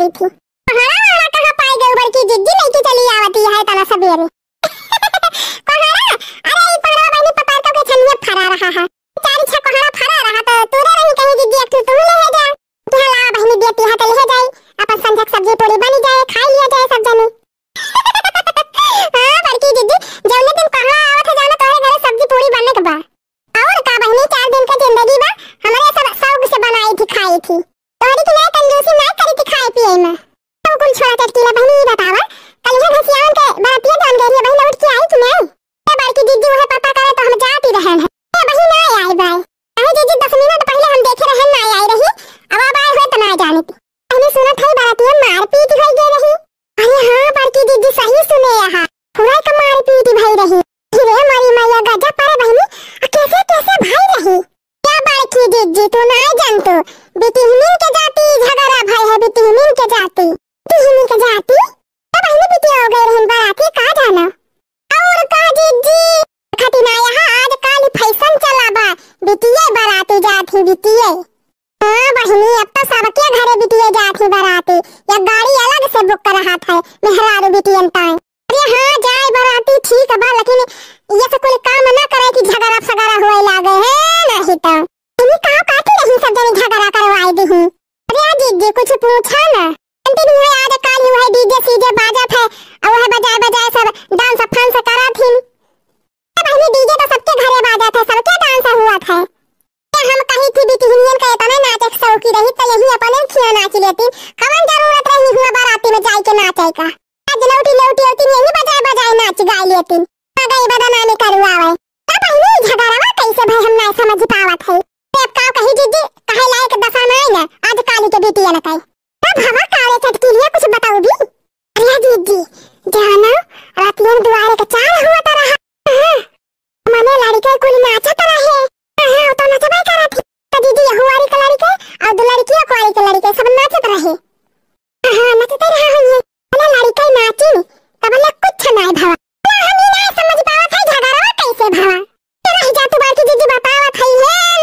रही थी। कहां पाई गई बड़की जिज्जी लेके चली आवती है तना सवेरे। कहां अरे ई पहरा बहनी पता तो के छनिया फरा रहा है। चार छह कहां फरा रहा तो तोरे रही कहीं जिज्जी एक तू ले जा। क्या ला बहनी बेटी हाथ ले जाई अपन संजक सब्जी पूरी बनी जाए खा लिया जाए सब जने। हां बड़की जिज्जी जौने दिन कहां आवत है जाना तोरे घरे सब्जी पूरी बनने के बाद और का बहनी 4 दिन का जिंदगी बा हमारे सब शौक से बनाई थी खाई थी। तोरी की नहीं कंजूसी नहीं करी थी खाए पिए में। तो कुल छोड़ा चटकीला बहनी बतावा कल है घसियान के बातिया जान गई है बहन उठ के आई कि नहीं। ए बड़की जिज्जी वह पता करे तो हम जाती रहन है। ए बहन ना आई भाई अरे जिज्जी 10 मिनट पहले हम देखे रहन ना आई रही अब आए हुए तो ना जाने थी। पहले सुना था बातिया मार पीट भई गई रही। अरे हां बड़की जिज्जी सही सुने यहां पूरा का मार पीट भई रही। रे मारी मैया गजा पर बहनी कैसे कैसे भाई रही। क्या बड़की जिज्जी तू ना जानतो बेटी हिमिन के जाती झगड़ा भाई है बेटी हिमिन के जाती तो बहनी बेटी हो गई रहन बाराती का जाना और का जिज्जी खटिना यहाँ आज काल फैशन चला बा बेटिए बाराती जाती बेटिए। हां बहनी अब तो सबके घरे बेटिए जाती बाराती या गाड़ी अलग से बुक कर रहा था मेहरारू बेटियन ताए। अरे हां जाए बाराती ठीक है बा लेकिन ये सब कोई काम ना करे कि झगड़ा सगड़ा होए लागे है नहीं तो इन्हीं कहां काटी नहीं सब जने झगड़ा करवाई दी हूं। अरे जिज्जी कुछ पूछा ना अंतिम है आज काल हुआ है डीजे सीजे बाजा था और वह बजाए बजाए सब डांस फन से करा थी। अब हमें डीजे तो सबके घरे बाजा था सबके डांस हुआ था। क्या हम कहीं थी बीती हिनियन का इतना नाचे शौकी रही तो यही अपने खिया नाच लेती कवन जरूरत रही हुआ बाराती में जाए के नाचे का आज लौटी लौटी होती यही बजाए बजाए नाच गा लेती गई बदनामी करवावे। तब पहले झगड़ावा कैसे भाई हम ना समझ पावत है। अब का कही जिज्जी कहे लायक दशा नहीं ना आज काली के बेटी न कही तब हवा काले चटकी लिए कुछ बताओ भी। अरे जिज्जी जाना रात में दुआरे का चार हुआ तो रहा मने लड़के कुल नाचत रहे हां तो नचबे करत थी तो जिज्जी हुआरी का लड़के और दो लड़कियों कुआरी के लड़के सब नाचत रहे। हां नचते रहे हैं अरे लड़के नाची तब ले कुछ नहीं भावा हम नहीं समझ पावत है झगड़ावा कैसे भावा नहीं जा तू बाकी जिज्जी बतावत है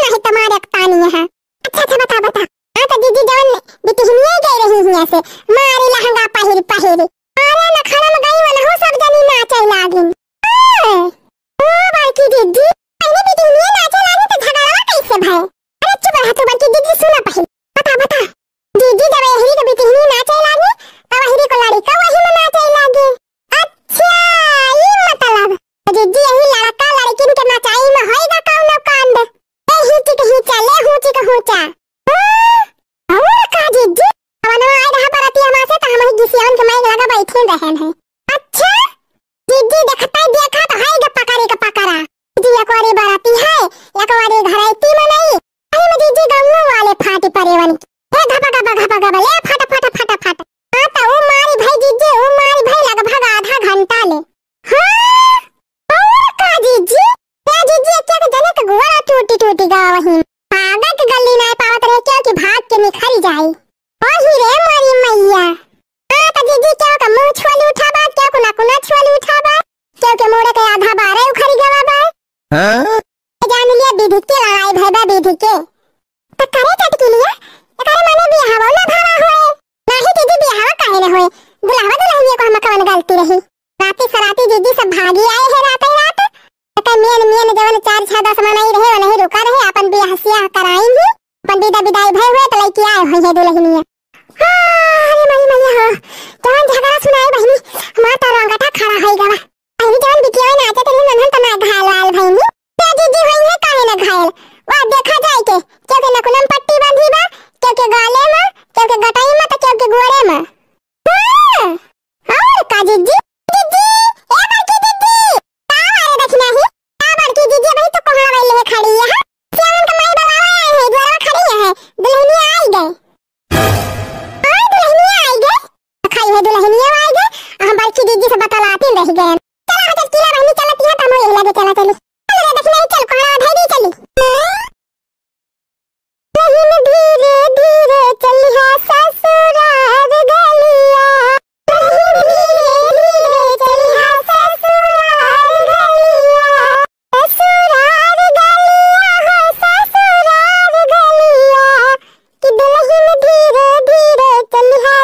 नहीं तुम्हारे तानी है। अच्छा बता हां तो जिज्जी जान बेटी हिनिए गई रही हिया से मारी लहंगा पहिर अरे न खड़म गई वाला हो सब जनी नाचे लागिन। ओ बाकी जिज्जी पहले बेटी हिनिए नाचे लागी तो झगड़ावा कैसे भाई। अरे चुप रह तू बाकी जिज्जी सुना पहिल बता जिज्जी जब यही के बेटी हिनिए नाचे लागी तब वही को लड़का वही में नाचे लागी। अच्छा ये मतलब जिज्जी यही लड़का लड़किन के नचाई में होएगा कौनो कांड यही की कहीं चले हुची कहूचा और का जिज्जी वनो आए रहा बराती हमा से तो हम ही गिसियान के माइक लगा बैठे रहन है। अच्छा जिज्जी देखा तो है ग पकड़ा जी एकवारी बराती है एकवारी घराती में नहीं अरे में जिज्जी गंगो वाले फाटी परेवन हे घपा ले फटा हां तो वो मारी भाई जिज्जी वो मारी भाई लगभग आधा घंटा ले। हां और का जिज्जी क्या जिज्जी क्या के जने के गोरा टूटी गा वही आगा के गली ना पावत रहे क्या कि भाग के निखर जाए वही रे मारी मैया। हां तो जिज्जी क्या का मुंह छोली उठा बात क्या को ना छोली उठा बात क्या के मोड़े के आधा बारे उखरी गवा बा हां जान लिया विधि के लड़ाई भैबा विधि के तो करे चटकी लिया करे माने भी हवा ना भावा होए नाही जिज्जी भी हवा काहे न होए बुलावा दुल्हनिया को हम कवन गलती रही राती सराती जिज्जी सब भागी आए है रात तो मेन जवन 4 6 10 मनाई रहे वो नहीं रुका रहे अपन भी हसिया कराई ही अपन विदाई भई हुए तो लइकी आए होई है दुल्हनिया। अरे मई हो जवन झगड़ा सुनाई बहनी हमार तो रंगटा खड़ा होई गवा अभी जवन बिटिया नाचे तो नन्हन तो ना घायल लाल भईनी ते जिज्जी होई है काहे ना घायल वा देखा जाए के क्योंकि नकुलम पट्टी बांधी बा क्योंकि गाले में क्योंकि गटाई में तो क्योंकि गोरे में। और का जिज्जी ए बड़की जिज्जी का मारे देखना ही का बड़की जिज्जी भाई तो कहां वाले है खड़ी है सियावन का माई बुलावा आए है द्वारा खड़ी है दुल्हनिया आई गए खाई है दुल्हनिया आई गए हम बड़की जिज्जी से बतलाते रह गए। चला हट किला बहनी चलती है तम यही लगे चला चलो अरे देखना ही चल कहां भाई चली नहीं धीरे धीरे चली है ससुराल गलिया कि दुल्हन धीरे धीरे चली है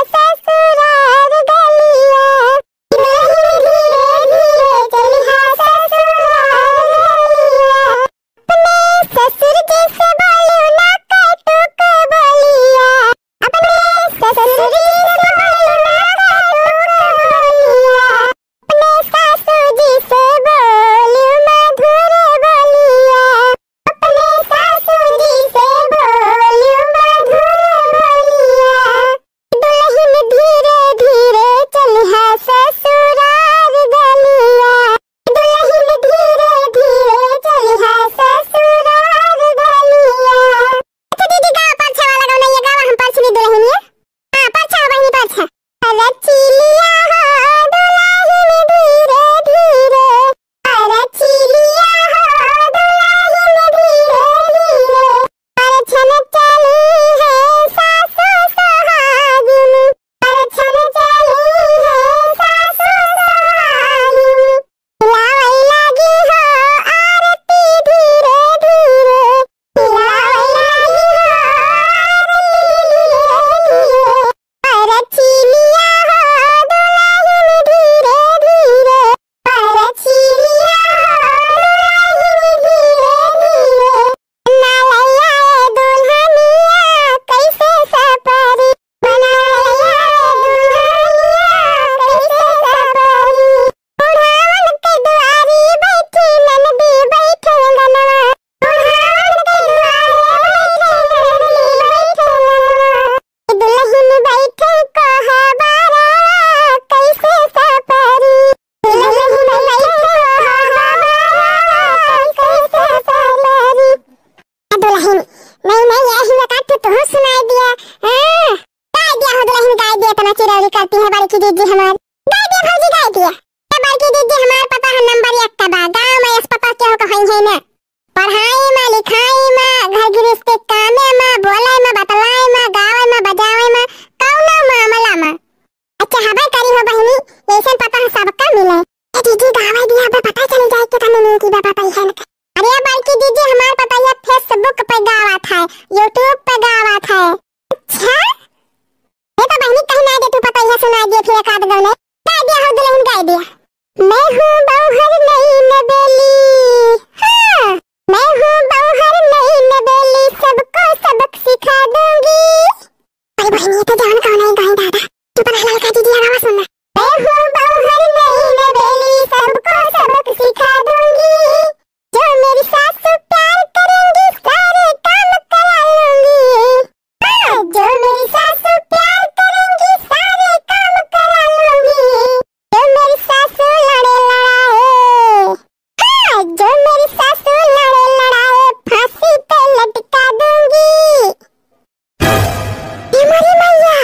करती है बड़की दीदी हमार। गाय दिया भौजी गाय दिया। बड़की दीदी हमार पता है नंबर 1 का बा। गांव में इस पता क्यों कहीं है ना। पढ़ाई में, लिखाई में, घर गृहस्थी कामे में, बोले में, बतलाए में, गावे में, बजावे में, कौनो मामला में अच्छा हवा करी हो बहनी। ऐसे पता है सबका मिले। ए दीदी गावे दिया बा पता चल जाए कि तने नहीं की बा पता है ना। अरे बड़की दीदी हमार पता है फेसबुक पे गावा था, यूट्यूब पे गावा था। अच्छा ये तो बहनी कहीं ना दे तू पता है सुना दिया फिर एक आध गाने गा दिया हो दुल्हन गा दिया। मैं हूँ बौहर नई नवेली। हाँ मैं हूँ बौहर नई नवेली, सबको सबक सिखा दूंगी। अरे बहनी ये तो जान कौन है गाय दादा तू पर हलाल का दीदी आवाज सुनना। मैं हूँ बौहर नई नवेली, सबको सबक सिखा दूंगी। जो मेरी सासू प्यार करेंगी सारे काम करा लूंगी। हाँ जो मेरी सासू प्यार करेंगी सारे काम करा लूंगी। जो मेरी सासू लड़े लड़ाए, हाँ जो मेरी सासू लड़े लड़ाए फांसी पे लटका दूंगी। ये मोरी मैया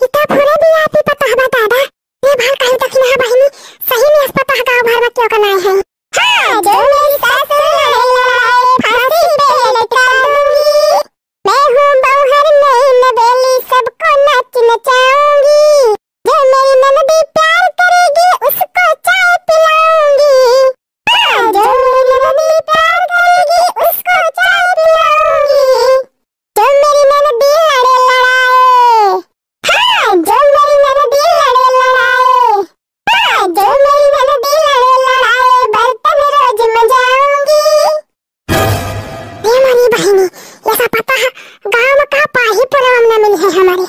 इतना पूरे भी आप ही पता है दादा। ये भाल कहीं तक ना बहनी सही में इस पता गांव भर में क्यों करना है। हाँ जो मेरी सासू लड़े लड़ाए फांसी पे लटका दूंगी। मैं हूँ बौहर नई नवेली, सबको नाच नचाऊंगी। जो मेरी ननदी प्यार करेगी उसको चाय पिलाऊंगी। हाँ जो मेरी ननदी प्यार करेगी उसको चाय पिलाऊंगी। जो मेरी ननदी लड़े लड़ाए, हाँ जो मेरी ननदी लड़े लड़ाए, हाँ जो मेरी ननदी लड़े लड़ाए बर्तन रोज मंजाऊंगी। ये मोरी बहनी ऐसा पता है गाँव में का पाही पुरम न मिली है हमारे।